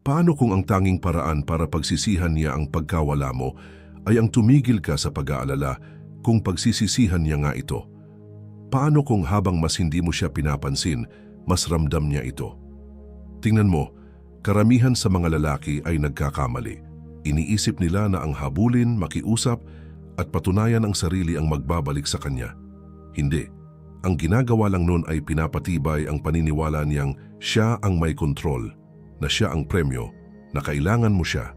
Paano kung ang tanging paraan para pagsisihan niya ang pagkawala mo ay ang tumigil ka sa pag-aalala kung pagsisisihan niya nga ito? Paano kung habang mas hindi mo siya pinapansin, mas ramdam niya ito? Tingnan mo, karamihan sa mga lalaki ay nagkakamali. Iniisip nila na ang habulin, makiusap at patunayan ang sarili ang magbabalik sa kanya. Hindi. Ang ginagawa lang nun ay pinapatibay ang paniniwala niyang siya ang may kontrol, na siya ang premyo, na kailangan mo siya.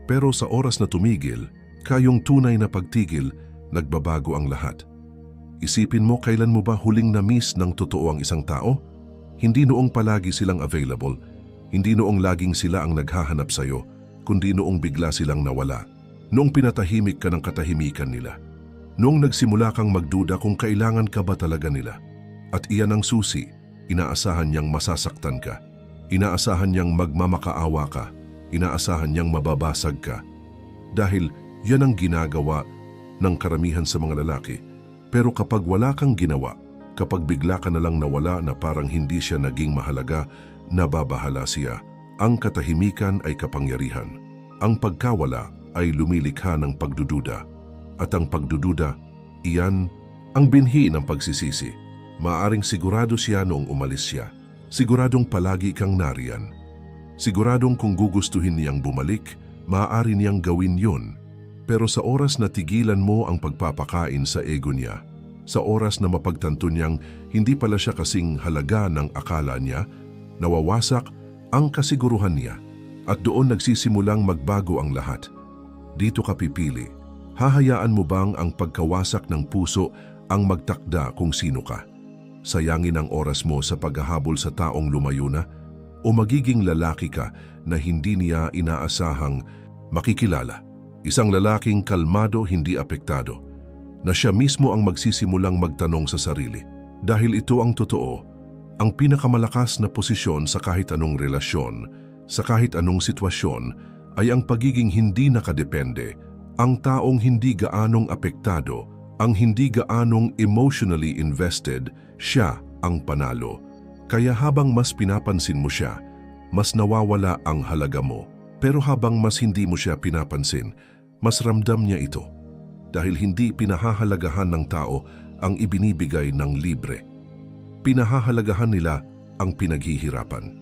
Pero sa oras na tumigil, kayong tunay na pagtigil, nagbabago ang lahat. Isipin mo kailan mo ba huling na-miss ng totoo ang isang tao? Hindi noong palagi silang available, hindi noong laging sila ang naghahanap sa'yo, kundi noong bigla silang nawala. Noong pinatahimik ka ng katahimikan nila. Noong nagsimula kang magduda kung kailangan ka ba talaga nila. At iyan ang susi, inaasahan niyang masasaktan ka. Inaasahan niyang magmamakaawa ka. Inaasahan niyang mababasag ka. Dahil yan ang ginagawa ng karamihan sa mga lalaki. Pero kapag wala kang ginawa, kapag bigla ka na lang nawala na parang hindi siya naging mahalaga, nababahala siya. Ang katahimikan ay kapangyarihan. Ang pagkawala ay lumilikha ng pagdududa. At ang pagdududa, iyan ang binhi ng pagsisisi. Maaring sigurado siya noong umalis siya. Siguradong palagi kang nariyan. Siguradong kung gugustuhin niyang bumalik, maaari niyang gawin yun. Pero sa oras na tigilan mo ang pagpapakain sa ego niya, sa oras na mapagtanto niyang hindi pala siya kasing halaga ng akala niya, nawawasak ang kasiguruhan niya at doon nagsisimulang magbago ang lahat. Dito ka pipili. Hahayaan mo bang ang pagkawasak ng puso ang magtakda kung sino ka? Sayangin ang oras mo sa paghahabol sa taong lumayo na? O magiging lalaki ka na hindi niya inaasahang makikilala? Isang lalaking kalmado, hindi apektado, na siya mismo ang magsisimulang magtanong sa sarili. Dahil ito ang totoo, ang pinakamalakas na posisyon sa kahit anong relasyon, sa kahit anong sitwasyon, ay ang pagiging hindi nakadepende, ang taong hindi gaanong apektado, ang hindi gaanong emotionally invested, siya ang panalo. Kaya habang mas pinapansin mo siya, mas nawawala ang halaga mo. Pero habang mas hindi mo siya pinapansin, mas ramdam niya ito. Dahil hindi pinahahalagahan ng tao ang ibinibigay ng libre. Pinahahalagahan nila ang pinaghihirapan.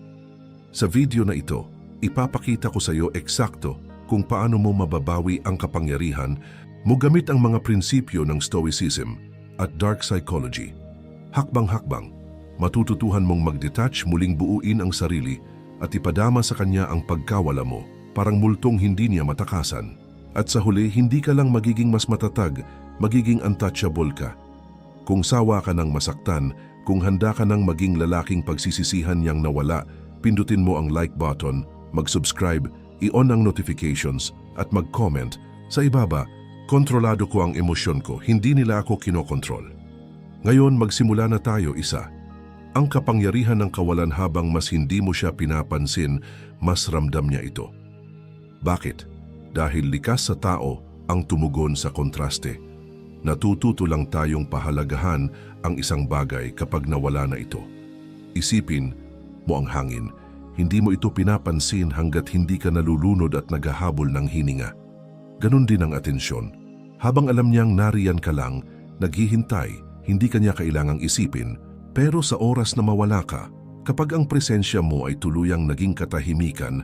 Sa video na ito, ipapakita ko sa iyo eksakto kung paano mo mababawi ang kapangyarihan mo gamit ang mga prinsipyo ng Stoicism at Dark Psychology. Hakbang-hakbang, matututuhan mong mag-detach, muling buuin ang sarili at ipadama sa kanya ang pagkawala mo, parang multong hindi niya matakasan. At sa huli, hindi ka lang magiging mas matatag, magiging untouchable ka. Kung sawa ka ng masaktan, kung handa ka ng maging lalaking pagsisisihan niyang nawala, pindutin mo ang like button, mag-subscribe, i-on ang notifications at mag-comment. Sa ibaba, kontrolado ko ang emosyon ko, hindi nila ako kinokontrol. Ngayon magsimula na tayo isa. Ang kapangyarihan ng kawalan habang mas hindi mo siya pinapansin, mas ramdam niya ito. Bakit? Dahil likas sa tao ang tumugon sa kontraste. Natututo lang tayong pahalagahan ang isang bagay kapag nawala na ito. Isipin mo ang hangin. Hindi mo ito pinapansin hanggat hindi ka nalulunod at naghahabol ng hininga. Ganon din ang atensyon. Habang alam niyang nariyan ka lang, naghihintay, hindi ka niya kailangang isipin. Pero sa oras na mawala ka, kapag ang presensya mo ay tuluyang naging katahimikan,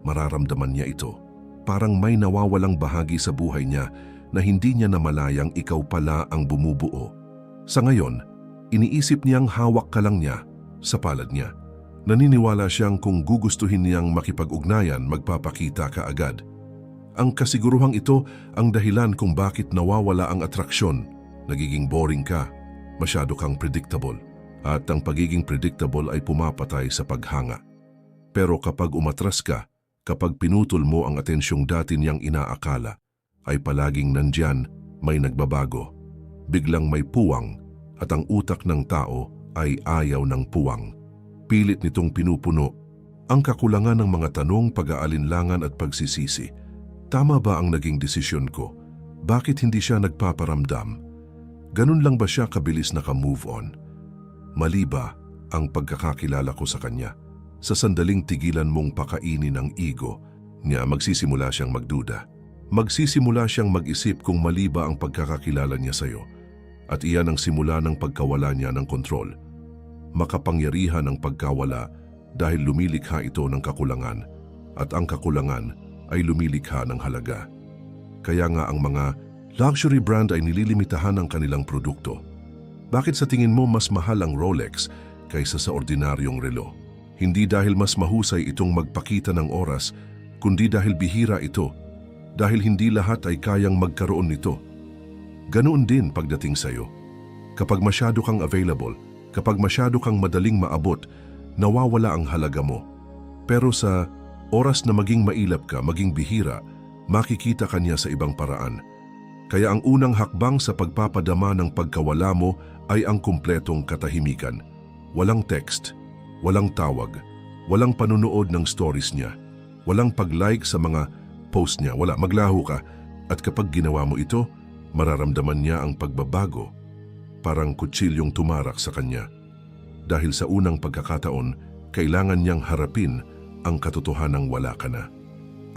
mararamdaman niya ito. Parang may nawawalang bahagi sa buhay niya na hindi niya namalayang ikaw pala ang bumubuo. Sa ngayon, iniisip niyang hawak ka lang niya sa palad niya. Naniniwala siyang kung gugustuhin niyang makipag-ugnayan, magpapakita ka agad. Ang kasiguruhang ito ang dahilan kung bakit nawawala ang atraksyon. Nagiging boring ka, masyado kang predictable. At ang pagiging predictable ay pumapatay sa paghanga. Pero kapag umatras ka, kapag pinutol mo ang atensyong dati niyang inaakala, ay palaging nandyan, may nagbabago. Biglang may puwang at ang utak ng tao ay ayaw ng puwang. Pilit nitong pinupuno ang kakulangan ng mga tanong, pag-aalinlangan at pagsisisi. Tama ba ang naging desisyon ko? Bakit hindi siya nagpaparamdam? Ganun lang ba siya kabilis naka-move on? Mali ba ang pagkakakilala ko sa kanya? sa sandaling tigilan mong pakainin ang ego niya, magsisimula siyang magduda. Magsisimula siyang mag-isip kung mali ba ang pagkakakilala niya sa'yo. At iyan ang simula ng pagkawala niya ng kontrol. Makapangyarihan ang pagkawala dahil lumilikha ito ng kakulangan at ang kakulangan ay lumilikha ng halaga. Kaya nga ang mga luxury brand ay nililimitahan ang kanilang produkto. Bakit sa tingin mo mas mahal ang Rolex kaysa sa ordinaryong relo? Hindi dahil mas mahusay itong magpakita ng oras, kundi dahil bihira ito. Dahil hindi lahat ay kayang magkaroon nito. Ganoon din pagdating sa'yo. Kapag masyado kang available, kapag masyado kang madaling maabot, nawawala ang halaga mo. Pero sa oras na maging mailap ka, maging bihira, makikita ka niya sa ibang paraan. Kaya ang unang hakbang sa pagpapadama ng pagkawala mo ay ang kumpletong katahimikan. Walang text, walang tawag, walang panunood ng stories niya, walang pag-like sa mga post niya, wala, maglaho ka. At kapag ginawa mo ito, mararamdaman niya ang pagbabago, parang kutsilyong tumarak sa kanya. Dahil sa unang pagkakataon, kailangan niyang harapin ang katotohanang wala ka na.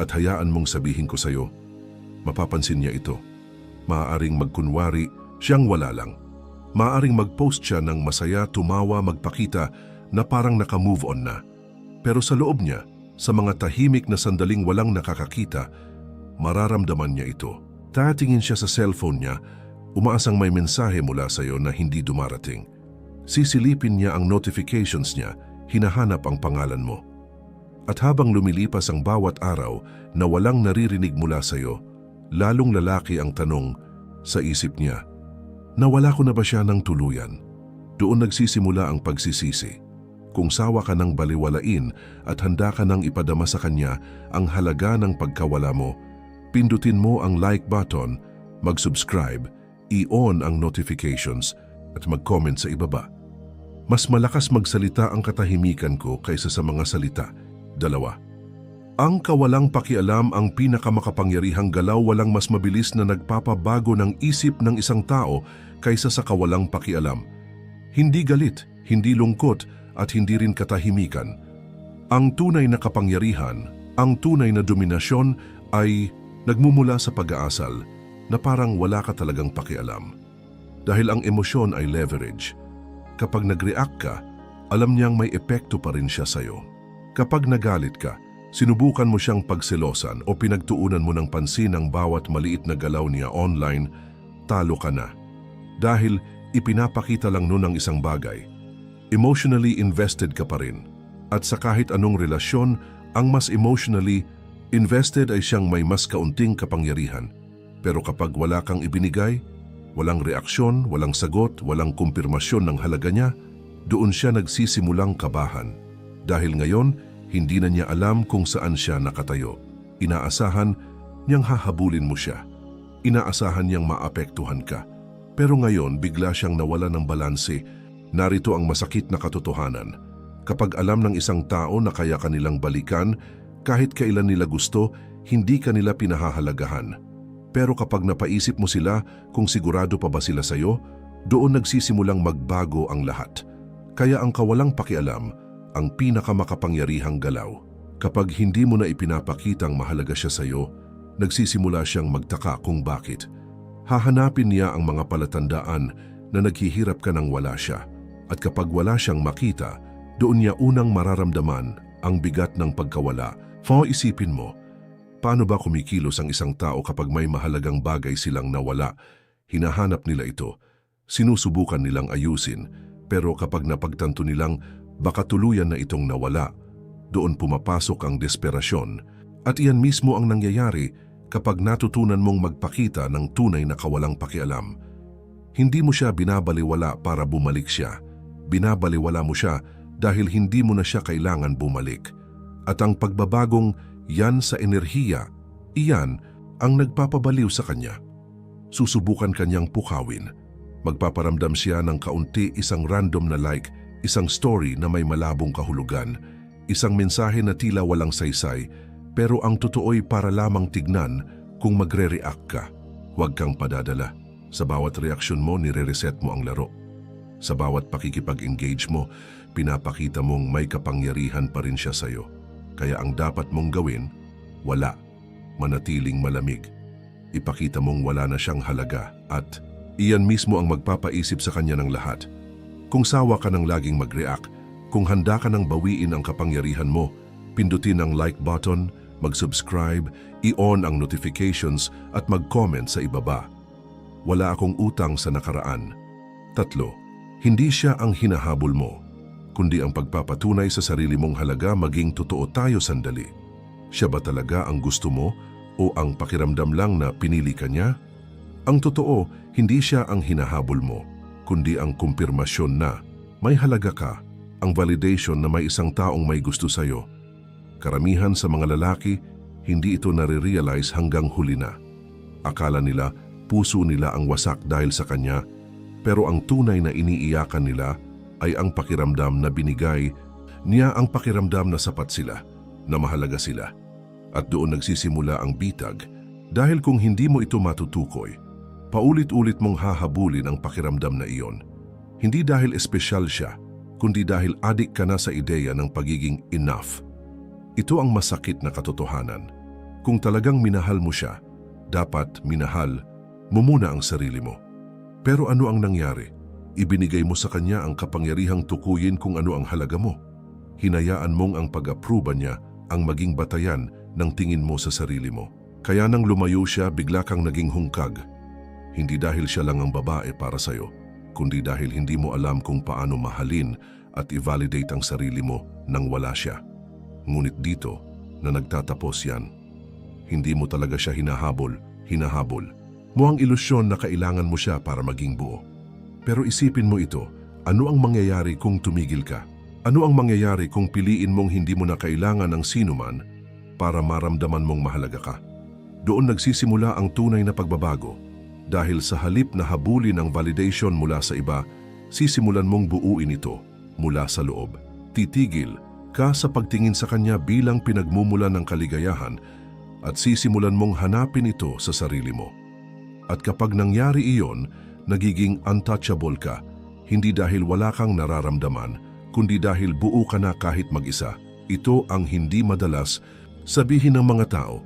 At hayaan mong sabihin ko sa'yo, mapapansin niya ito. Maaaring magkunwari, siyang wala lang. Maaaring mag-post siya ng masaya, tumawa, magpakita na parang naka-move on na. Pero sa loob niya, sa mga tahimik na sandaling walang nakakakita, mararamdaman niya ito. Tatingin siya sa cellphone niya, umaasang may mensahe mula sa iyo na hindi dumarating. Sisilipin niya ang notifications niya, hinahanap ang pangalan mo. At habang lumilipas ang bawat araw na walang naririnig mula sa iyo, lalong lalaki ang tanong sa isip niya, nawala ko na ba siya ng tuluyan? Doon nagsisimula ang pagsisisi. Kung sawa ka ng baliwalain at handa ka ng ipadama sa kanya ang halaga ng pagkawala mo, pindutin mo ang like button, mag-subscribe, i-on ang notifications at mag-comment sa ibaba. Mas malakas magsalita ang katahimikan ko kaysa sa mga salita. 2. Ang kawalang pakialam ang pinakamakapangyarihang galaw. Walang mas mabilis na nagpapabago ng isip ng isang tao kaysa sa kawalang pakialam. Hindi galit, hindi lungkot, at hindi rin katahimikan. Ang tunay na kapangyarihan, ang tunay na dominasyon ay nagmumula sa pag-aasal na parang wala ka talagang pakialam. Dahil ang emosyon ay leverage. Kapag nag-react ka, alam niyang may epekto pa rin siya sa'yo. Kapag nagalit ka, sinubukan mo siyang pagselosan o pinagtuunan mo ng pansin ang bawat maliit na galaw niya online, talo ka na. Dahil ipinapakita lang nun ang isang bagay. Emotionally invested ka pa rin. At sa kahit anong relasyon, ang mas emotionally invested ay siyang may mas kaunting kapangyarihan. Pero kapag wala kang ibinigay, walang reaksyon, walang sagot, walang kumpirmasyon ng halaga niya, doon siya nagsisimulang kabahan. Dahil ngayon, hindi na niya alam kung saan siya nakatayo. Inaasahan niyang hahabulin mo siya. Inaasahan niyang maapektuhan ka. Pero ngayon, bigla siyang nawala ng balanse. Narito ang masakit na katotohanan. Kapag alam ng isang tao na kaya kanilang balikan, kahit kailan nila gusto, hindi kanila pinahahalagahan. Pero kapag napaisip mo sila kung sigurado pa ba sila sa'yo, doon nagsisimulang magbago ang lahat. Kaya ang kawalang pakialam, ang pinakamakapangyarihang galaw. Kapag hindi mo na ipinapakitang mahalaga siya sa'yo, nagsisimula siyang magtaka kung bakit. Hahanapin niya ang mga palatandaan na naghihirap ka nang wala siya. At kapag wala siyang makita, doon niya unang mararamdaman ang bigat ng pagkawala. Isipin mo, paano ba kumikilos ang isang tao kapag may mahalagang bagay silang nawala? Hinahanap nila ito, sinusubukan nilang ayusin, pero kapag napagtanto nilang baka tuluyan na itong nawala, doon pumapasok ang desperasyon. At iyan mismo ang nangyayari kapag natutunan mong magpakita ng tunay na kawalang pakialam. Hindi mo siya binabaliwala para bumalik siya. Binabaliwala mo siya dahil hindi mo na siya kailangan bumalik. At ang pagbabagong yan sa enerhiya, iyan ang nagpapabaliw sa kanya. Susubukan kanyang pukawin. Magpaparamdam siya ng kaunti, isang random na like, isang story na may malabong kahulugan, isang mensahe na tila walang saysay, pero ang totoo'y para lamang tignan kung magre-react ka. Huwag kang padadala. Sa bawat reaksyon mo, nire-reset mo ang laro. Sa bawat pakikipag-engage mo, pinapakita mong may kapangyarihan pa rin siya sa'yo. Kaya ang dapat mong gawin, wala. Manatiling malamig. Ipakita mong wala na siyang halaga at iyan mismo ang magpapaisip sa kanya ng lahat. Kung sawa ka ng laging mag-react, kung handa ka ng bawiin ang kapangyarihan mo, pindutin ang like button, mag-subscribe, i-on ang notifications at mag-comment sa ibaba. Wala akong utang sa nakaraan. 3. Hindi siya ang hinahabol mo, kundi ang pagpapatunay sa sarili mong halaga maging totoo tayo sandali. Siya ba talaga ang gusto mo o ang pakiramdam lang na pinili ka niya? Ang totoo, hindi siya ang hinahabol mo, kundi ang kumpirmasyon na may halaga ka, ang validation na may isang taong may gusto sa'yo. Karamihan sa mga lalaki, hindi ito nare-realize hanggang huli na. Akala nila, puso nila ang wasak dahil sa kanya, pero ang tunay na iniiyakan nila ay ang pakiramdam na binigay niya, ang pakiramdam na sapat sila, na mahalaga sila. At doon nagsisimula ang bitag, dahil kung hindi mo ito matutukoy, paulit-ulit mong hahabulin ang pakiramdam na iyon. Hindi dahil espesyal siya, kundi dahil adik ka na sa ideya ng pagiging enough. Ito ang masakit na katotohanan. Kung talagang minahal mo siya, dapat minahal mo muna ang sarili mo. Pero ano ang nangyari? Ibinigay mo sa kanya ang kapangyarihang tukuyin kung ano ang halaga mo. Hinayaan mong ang pag-aproba niya ang maging batayan ng tingin mo sa sarili mo. Kaya nang lumayo siya, bigla kang naging hungkag. Hindi dahil siya lang ang babae para sa'yo, kundi dahil hindi mo alam kung paano mahalin at i-validate ang sarili mo nang wala siya. Ngunit dito na nagtatapos yan. Hindi mo talaga siya hinahabol. Mo ang ilusyon na kailangan mo siya para maging buo. Pero isipin mo ito, ano ang mangyayari kung tumigil ka? Ano ang mangyayari kung piliin mong hindi mo na kailangan ng sinuman para maramdaman mong mahalaga ka? Doon nagsisimula ang tunay na pagbabago. Dahil sa halip na habulin ang validation mula sa iba, sisimulan mong buuin ito mula sa loob. Titigil ka sa pagtingin sa kanya bilang pinagmumulan ng kaligayahan at sisimulan mong hanapin ito sa sarili mo. At kapag nangyari iyon, nagiging untouchable ka, hindi dahil wala kang nararamdaman, kundi dahil buo ka na kahit mag-isa. Ito ang hindi madalas sabihin ng mga tao.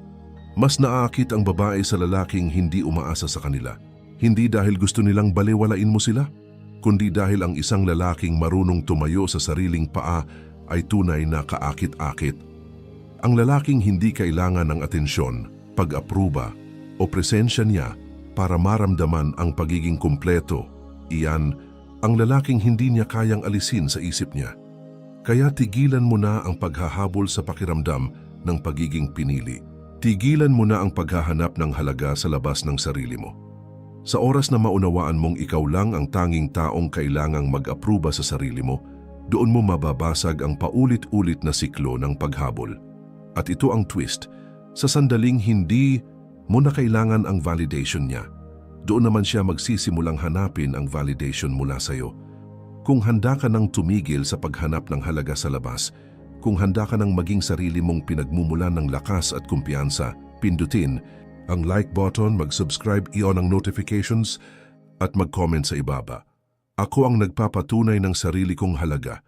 Mas naaakit ang babae sa lalaking hindi umaasa sa kanila. Hindi dahil gusto nilang balewalain mo sila, kundi dahil ang isang lalaking marunong tumayo sa sariling paa ay tunay na kaakit-akit. Ang lalaking hindi kailangan ng atensyon, pag-apruba o presensya niya para maramdaman ang pagiging kumpleto. Iyan ang lalaking hindi niya kayang alisin sa isip niya. Kaya tigilan mo na ang paghahabol sa pakiramdam ng pagiging pinili. Tigilan mo na ang paghahanap ng halaga sa labas ng sarili mo. Sa oras na maunawaan mong ikaw lang ang tanging taong kailangang mag-apruba sa sarili mo, doon mo mababasag ang paulit-ulit na siklo ng paghabol. At ito ang twist, sa sandaling hindi mo na kailangan ang validation niya, doon naman siya magsisimulang hanapin ang validation mula sa'yo. Kung handa ka nang tumigil sa paghanap ng halaga sa labas, kung handa ka nang maging sarili mong pinagmumulan ng lakas at kumpiyansa, pindutin ang like button, mag-subscribe, i-on ang notifications at mag-comment sa ibaba. Ako ang nagpapatunay ng sarili kong halaga.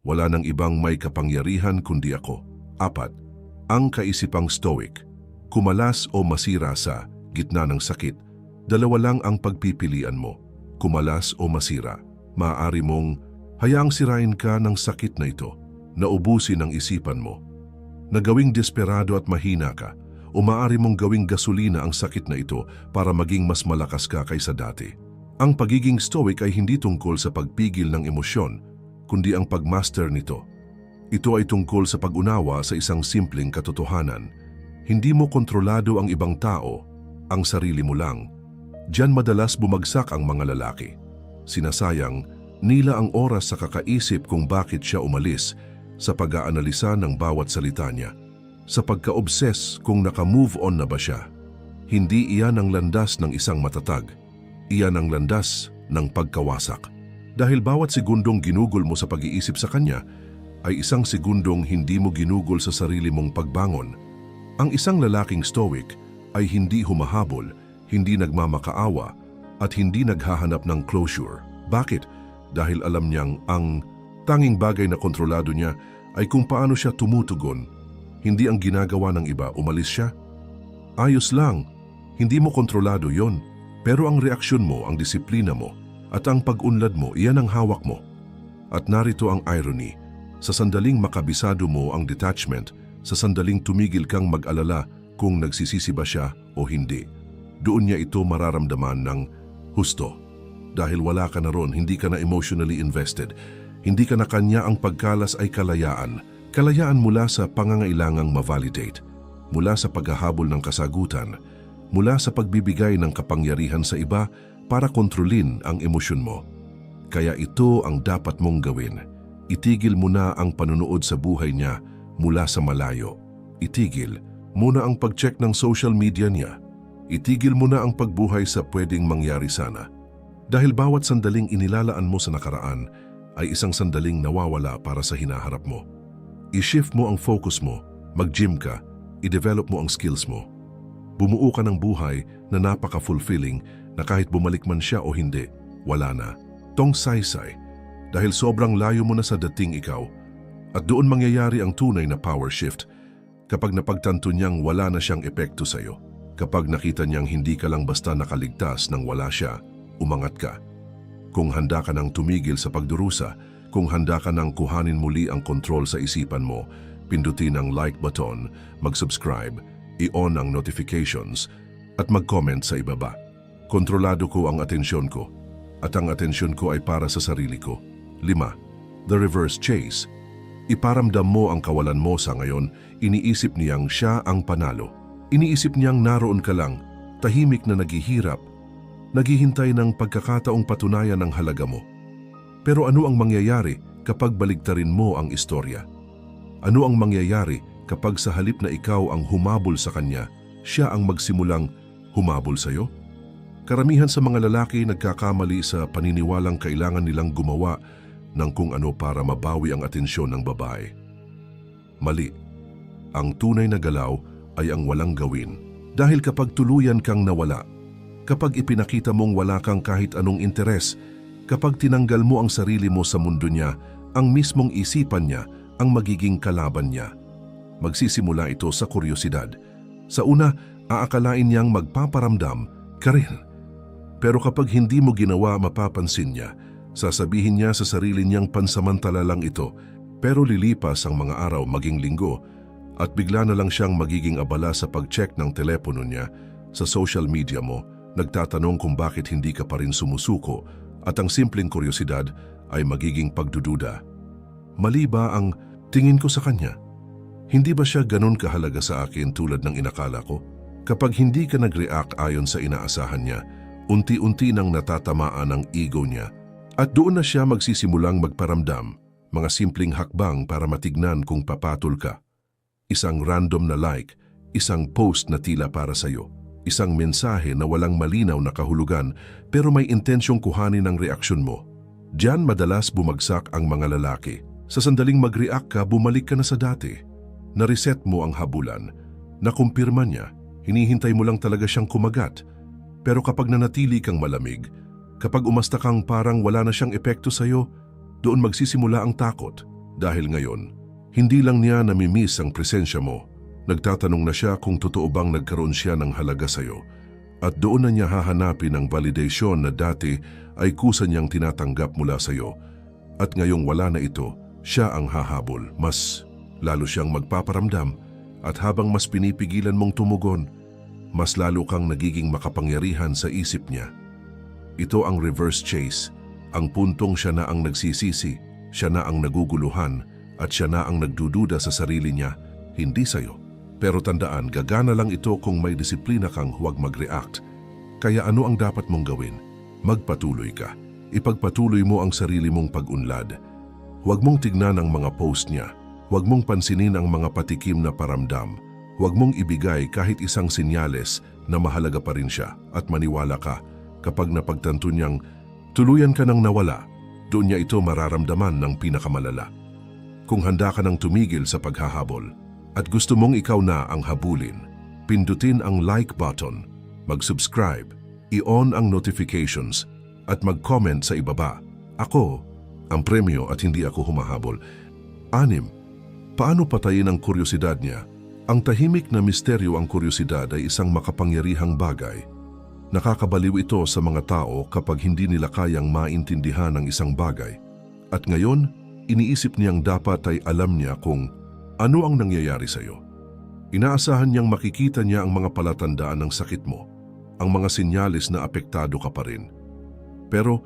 Wala nang ibang may kapangyarihan kundi ako. 4. Ang kaisipang stoic. Kumalas o masira sa gitna ng sakit. Dalawa lang ang pagpipilian mo. Kumalas o masira. Maaari mong hayaang sirain ka ng sakit na ito. Naubusin ang isipan mo, na gawing desperado at mahina ka, o maaari mong gawing gasolina ang sakit na ito para maging mas malakas ka kaysa dati. Ang pagiging stoic ay hindi tungkol sa pagpigil ng emosyon, kundi ang pagmaster nito. Ito ay tungkol sa pag-unawa sa isang simpleng katotohanan. Hindi mo kontrolado ang ibang tao, ang sarili mo lang. Diyan madalas bumagsak ang mga lalaki. Sinasayang nila ang oras sa kakaisip kung bakit siya umalis, sa pag-aanalisa ng bawat salita niya, sa pagka-obses kung naka-move on na ba siya. Hindi iyan ang landas ng isang matatag. Iyan ang landas ng pagkawasak. Dahil bawat segundong ginugol mo sa pag-iisip sa kanya, ay isang segundong hindi mo ginugol sa sarili mong pagbangon. Ang isang lalaking stoic ay hindi humahabol, hindi nagmamakaawa, at hindi naghahanap ng closure. Bakit? Dahil alam niyang ang Tanging bagay na kontrolado niya ay kung paano siya tumutugon. Hindi ang ginagawa ng iba, umalis siya. Ayos lang, hindi mo kontrolado yon. Pero ang reaksyon mo, ang disiplina mo, at ang pag-unlad mo, iyan ang hawak mo. At narito ang irony, sa sandaling makabisado mo ang detachment, sa sandaling tumigil kang mag-alala kung nagsisisi ba siya o hindi, doon niya ito mararamdaman ng husto. Dahil wala ka na ron, hindi ka na emotionally invested, hindi ka na kanya, ang pagkalas ay kalayaan. Kalayaan mula sa pangangailangang ma-validate, mula sa paghahabol ng kasagutan, mula sa pagbibigay ng kapangyarihan sa iba para kontrolin ang emosyon mo. Kaya ito ang dapat mong gawin. Itigil mo na ang panunood sa buhay niya mula sa malayo. Itigil muna ang pag-check ng social media niya. Itigil mo na ang pagbuhay sa pwedeng mangyari sana. Dahil bawat sandaling inilalaan mo sa nakaraan ay isang sandaling nawawala para sa hinaharap mo. I-shift mo ang focus mo, mag-gym ka, i-develop mo ang skills mo. Bumuo ka ng buhay na napaka-fulfilling na kahit bumalik man siya o hindi, wala na. Tong saysay, dahil sobrang layo mo na sa dating ikaw, at doon mangyayari ang tunay na power shift kapag napagtanto niyang wala na siyang epekto sa'yo. Kapag nakita niyang hindi ka lang basta nakaligtas nang wala siya, umangat ka. Kung handa ka nang tumigil sa pagdurusa, kung handa ka nang kuhanin muli ang kontrol sa isipan mo, pindutin ang like button, mag-subscribe, i-on ang notifications, at mag-comment sa ibaba. Kontrolado ko ang atensyon ko, at ang atensyon ko ay para sa sarili ko. 5. The reverse chase. Iparamdam mo ang kawalan mo sa ngayon, iniisip niyang siya ang panalo. Iniisip niyang naroon ka lang, tahimik na naghihirap, naghihintay ng pagkakataong patunayan ang halaga mo. Pero ano ang mangyayari kapag baligtarin mo ang istorya? Ano ang mangyayari kapag sa halip na ikaw ang humabol sa kanya, siya ang magsimulang humabol sa iyo? Karamihan sa mga lalaki nagkakamali sa paniniwalang kailangan nilang gumawa ng kung ano para mabawi ang atensyon ng babae. Mali. Ang tunay na galaw ay ang walang gawin. Dahil kapag tuluyan kang nawala, kapag ipinakita mong wala kang kahit anong interes, kapag tinanggal mo ang sarili mo sa mundo niya, ang mismong isipan niya ang magiging kalaban niya. Magsisimula ito sa kuryosidad. Sa una, aakalain niyang magpaparamdam ka rin. Pero kapag hindi mo ginawa, mapapansin niya. Sasabihin niya sa sarili niyang pansamantala lang ito, pero lilipas ang mga araw maging linggo at bigla na lang siyang magiging abala sa pag-check ng telepono niya, sa social media mo, nagtatanong kung bakit hindi ka pa rin sumusuko at ang simpleng kuryosidad ay magiging pagdududa. Mali ba ang tingin ko sa kanya? Hindi ba siya ganun kahalaga sa akin tulad ng inakala ko? Kapag hindi ka nag-react ayon sa inaasahan niya, unti-unti nang natatamaan ang ego niya at doon na siya magsisimulang magparamdam, mga simpleng hakbang para matignan kung papatol ka. Isang random na like, isang post na tila para sa'yo, isang mensahe na walang malinaw na kahulugan pero may intensyong kuhanin ang reaksyon mo. Diyan madalas bumagsak ang mga lalaki. Sa sandaling mag-react ka, bumalik ka na sa dati. Na-reset mo ang habulan. Nakumpirma niya, hinihintay mo lang talaga siyang kumagat. Pero kapag nanatili kang malamig, kapag umasta kang parang wala na siyang epekto sa'yo, doon magsisimula ang takot. Dahil ngayon, hindi lang niya namimiss ang presensya mo. Nagtatanong na siya kung totoo bang nagkaroon siya ng halaga sa'yo. At doon na niya hahanapin ang validation na dati ay kusa niyang tinatanggap mula sa'yo. At ngayong wala na ito, siya ang hahabol. Mas lalo siyang magpaparamdam at habang mas pinipigilan mong tumugon, mas lalo kang nagiging makapangyarihan sa isip niya. Ito ang reverse chase, ang puntong siya na ang nagsisisi, siya na ang naguguluhan, at siya na ang nagdududa sa sarili niya, hindi sa'yo. Pero tandaan, gagana lang ito kung may disiplina kang huwag mag-react. Kaya ano ang dapat mong gawin? Magpatuloy ka. Ipagpatuloy mo ang sarili mong pag-unlad. Huwag mong tignan ang mga post niya. Huwag mong pansinin ang mga patikim na paramdam. Huwag mong ibigay kahit isang sinyales na mahalaga pa rin siya at maniwala ka kapag napagtanto niyang tuluyan ka nang nawala, doon niya ito mararamdaman ng pinakamalala. Kung handa ka nang tumigil sa paghahabol at gusto mong ikaw na ang habulin, pindutin ang like button, mag-subscribe, i-on ang notifications at mag-comment sa ibaba. Ako ang premyo at hindi ako humahabol. 6. Paano patayin ang kuryosidad niya? Ang tahimik na misteryo ang kuryosidad ay isang makapangyarihang bagay. Nakakabaliw ito sa mga tao kapag hindi nila kayang maintindihan ang isang bagay. At ngayon, iniisip niyang dapat ay alam niya kung ano ang nangyayari sa iyo. Inaasahan niyang makikita niya ang mga palatandaan ng sakit mo, ang mga sinyalis na apektado ka pa rin. Pero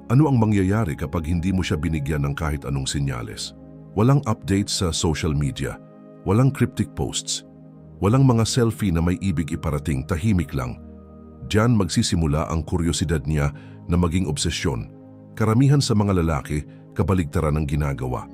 ano ang mangyayari kapag hindi mo siya binigyan ng kahit anong sinyalis? Walang updates sa social media, walang cryptic posts, walang mga selfie na may ibig iparating, tahimik lang. Diyan magsisimula ang kuryosidad niya na maging obsesyon. Karamihan sa mga lalaki, kabaligtaran ng ginagawa.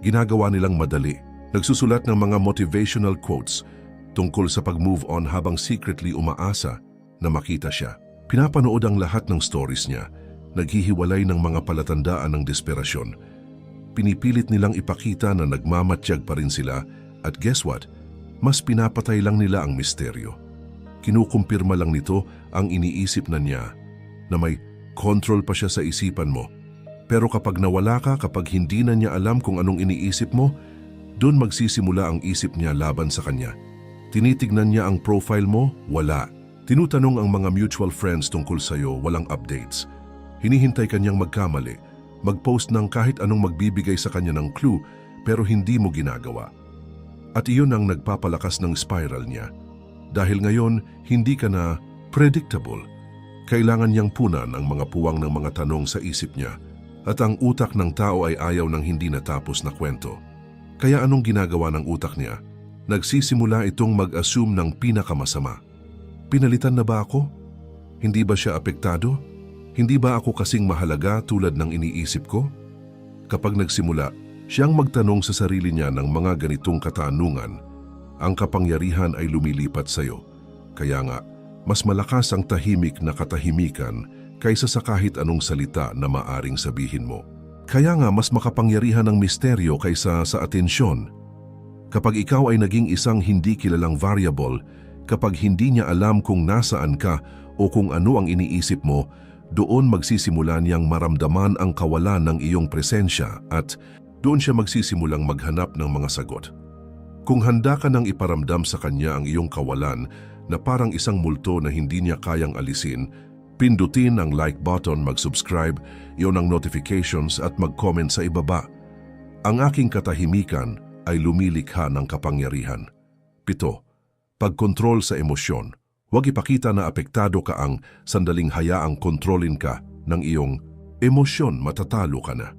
Ginagawa nilang madali. Nagsusulat ng mga motivational quotes tungkol sa pag-move on habang secretly umaasa na makita siya. Pinapanood ang lahat ng stories niya, naghihiwalay ng mga palatandaan ng desperasyon. Pinipilit nilang ipakita na nagmamatyag pa rin sila at guess what? Mas pinapatay lang nila ang misteryo. Kinukumpirma lang nito ang iniisip na niya na may control pa siya sa isipan mo. Pero kapag nawala ka, kapag hindi na niya alam kung anong iniisip mo, doon magsisimula ang isip niya laban sa kanya. Tinitignan niya ang profile mo, wala. Tinutanong ang mga mutual friends tungkol sa'yo, walang updates. Hinihintay kanyang magkamali, mag-post ng kahit anong magbibigay sa kanya ng clue pero hindi mo ginagawa. At iyon ang nagpapalakas ng spiral niya. Dahil ngayon, hindi ka na predictable. Kailangan niyang punan ang mga puwang ng mga tanong sa isip niya at ang utak ng tao ay ayaw ng hindi natapos na kwento. Kaya anong ginagawa ng utak niya? Nagsisimula itong mag-assume ng pinakamasama. Pinalitan na ba ako? Hindi ba siya apektado? Hindi ba ako kasing mahalaga tulad ng iniisip ko? Kapag nagsimula, siyang magtanong sa sarili niya ng mga ganitong katanungan, ang kapangyarihan ay lumilipat sa iyo. Kaya nga, mas malakas ang tahimik na katahimikan kaysa sa kahit anong salita na maaring sabihin mo. Kaya nga mas makapangyarihan ang misteryo kaysa sa atensyon. Kapag ikaw ay naging isang hindi kilalang variable, kapag hindi niya alam kung nasaan ka o kung ano ang iniisip mo, doon magsisimula niyang maramdaman ang kawalan ng iyong presensya at doon siya magsisimulang maghanap ng mga sagot. Kung handa ka nang iparamdam sa kanya ang iyong kawalan na parang isang multo na hindi niya kayang alisin, pindutin ang like button, mag-subscribe, iyon ang notifications at mag-comment sa ibaba. Ang aking katahimikan ay lumilikha ng kapangyarihan. 7. Pagkontrol sa emosyon. Huwag ipakita na apektado ka ang sandaling hayaang kontrolin ka ng iyong emosyon, matatalo ka na.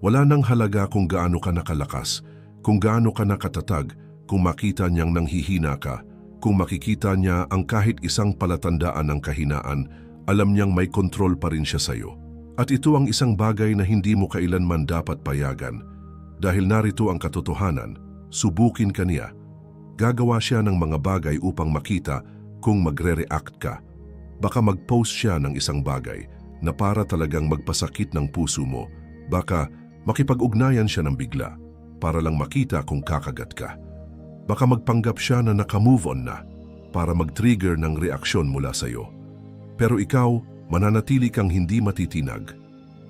Wala nang halaga kung gaano ka nakalakas, kung gaano ka nakatatag, kung makita niyang nanghihina ka, kung makikita niya ang kahit isang palatandaan ng kahinaan, alam niyang may kontrol pa rin siya sa iyo. At ito ang isang bagay na hindi mo kailanman dapat payagan. Dahil narito ang katotohanan, subukin ka niya. Gagawa siya ng mga bagay upang makita kung magre-react ka. Baka mag-post siya ng isang bagay na para talagang magpasakit ng puso mo. Baka makipag-ugnayan siya ng bigla para lang makita kung kakagat ka. Baka magpanggap siya na naka-move on na para mag-trigger ng reaksyon mula sa iyo. Pero ikaw, mananatili kang hindi matitinag.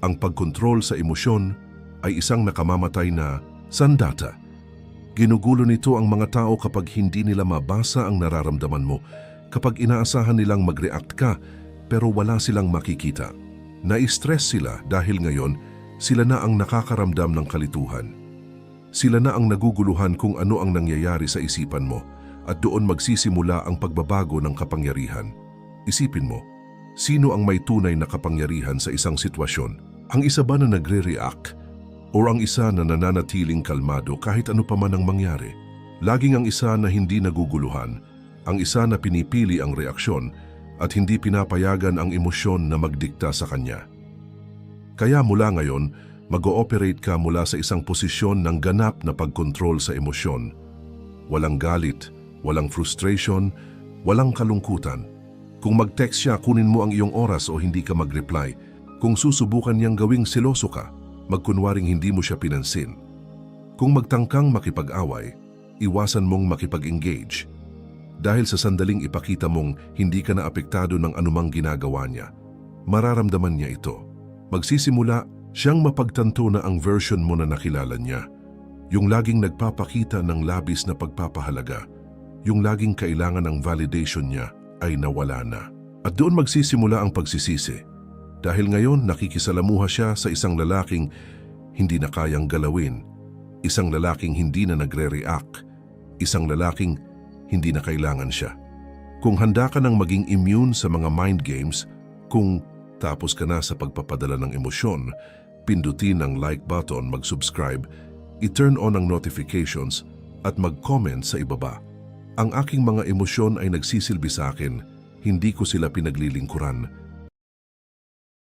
Ang pagkontrol sa emosyon ay isang nakamamatay na sandata. Ginugulo nito ang mga tao kapag hindi nila mabasa ang nararamdaman mo, kapag inaasahan nilang mag-react ka pero wala silang makikita. Na-stress sila dahil ngayon sila na ang nakakaramdam ng kalituhan. Sila na ang naguguluhan kung ano ang nangyayari sa isipan mo at doon magsisimula ang pagbabago ng kapangyarihan. Isipin mo, sino ang may tunay na kapangyarihan sa isang sitwasyon? Ang isa ba na nagre-react o ang isa na nananatiling kalmado kahit ano pa man ang mangyari? Laging ang isa na hindi naguguluhan, ang isa na pinipili ang reaksyon at hindi pinapayagan ang emosyon na magdikta sa kanya. Kaya mula ngayon, mag-ooperate ka mula sa isang posisyon ng ganap na pagkontrol sa emosyon. Walang galit, walang frustration, walang kalungkutan. Kung mag-text siya, kunin mo ang iyong oras o hindi ka mag-reply. Kung susubukan niyang gawing seloso ka, magkunwaring hindi mo siya pinansin. Kung magtangkang makipag-away, iwasan mong makipag-engage. Dahil sa sandaling ipakita mong hindi ka na apektado ng anumang ginagawa niya, mararamdaman niya ito. Magsisimula Siyang mapagtanto na ang version mo na nakilala niya, yung laging nagpapakita ng labis na pagpapahalaga, yung laging kailangan ng validation niya ay nawala na. At doon magsisimula ang pagsisisi. Dahil ngayon nakikisalamuha siya sa isang lalaking hindi na kayang galawin, isang lalaking hindi na nagre-react, isang lalaking hindi na kailangan siya. Kung handa ka nang maging immune sa mga mind games, kung tapos ka na sa pagpapadala ng emosyon, pindutin ang like button, mag-subscribe, i-turn on ang notifications at mag-comment sa ibaba. Ang aking mga emosyon ay nagsisilbi sa akin, hindi ko sila pinaglilingkuran.